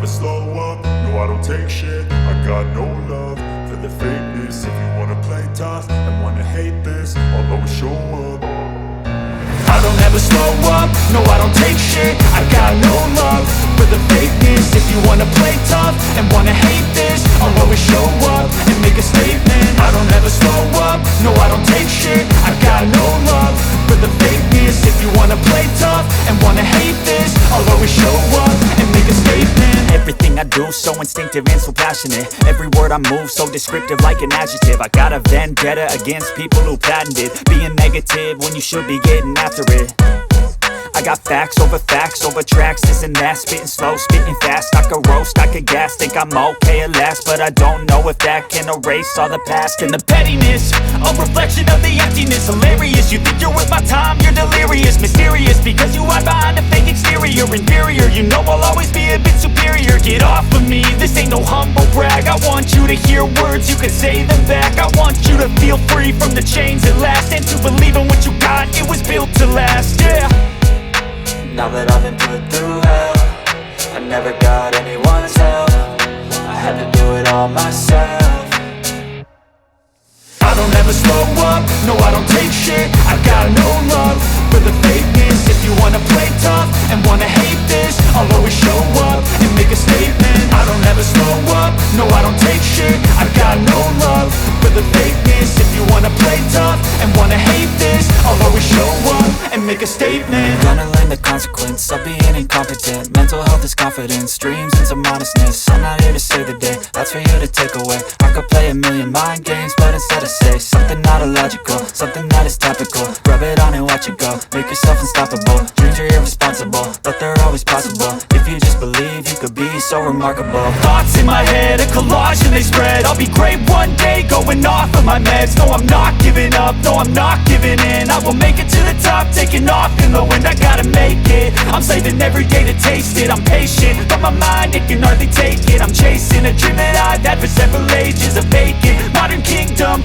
slow up, no I don't take shit. I got no love for the fakeness. If you wanna play tough and wanna hate this, I'll always show up. I don't ever slow up, no I don't take shit. I got no love for the fakeness. If you wanna play tough and wanna hate this, I'll always show up and make a statement. I don't ever slow up, no I don't take shit. I got no love for the fakeness. If you wanna play tough and wanna hate this, I'll always show up and make a statement. Everything I do so instinctive and so passionate. Every word I move so descriptive like an adjective. I got a vendetta against people who patented being negative when you should be getting after it. I got facts over tracks, this and that. Spitting slow, spitting fast, I could roast, I could gas. Think I'm okay at last, but I don't know if that can erase all the past. And the pettiness, a reflection of the emptiness. Hilarious, you think you're worth my time, you're delirious. Mysterious, because you hide behind a fake exterior. Inferior, you know I'll always be a bit superior. Get off of me, this ain't no humble brag. I want you to hear words, you can say them back. I want you to feel free from the chains at last, and to believe in what you got, it was built to last, yeah. Now that I've been put through hell, I never got anyone's help. I had to do it all myself. I don't ever slow up, no I don't take shit. I got no love for the fakeness. If you wanna play tough and wanna hate this, I'll always show up and make a statement. I don't ever slow up, no I don't take shit. I got no love for the fakeness. If you wanna play tough and wanna hate this, I'll always show up and make a statement. Gonna learn the consequence of being incompetent. Mental health is confidence, dreams and some honestness. I'm not here to save the day, that's for you to take away. I could play a million mind games, but instead I say something not illogical, something that is topical. Rub it on and watch it go, make yourself unstoppable. Dreams are irresponsible, but they're always possible. If you just believe, you could be so remarkable. Thoughts in my head, a collage and they spread. I'll be great one day, going off of my meds. No, I'm not giving up, no, I'm not giving in. I will make it to the top, taking off in the wind. I gotta make it, I'm saving every day to taste it. I'm patient, but my mind, it can hardly take it. I'm chasing a dream that I've had for several ages. A vacant modern kingdom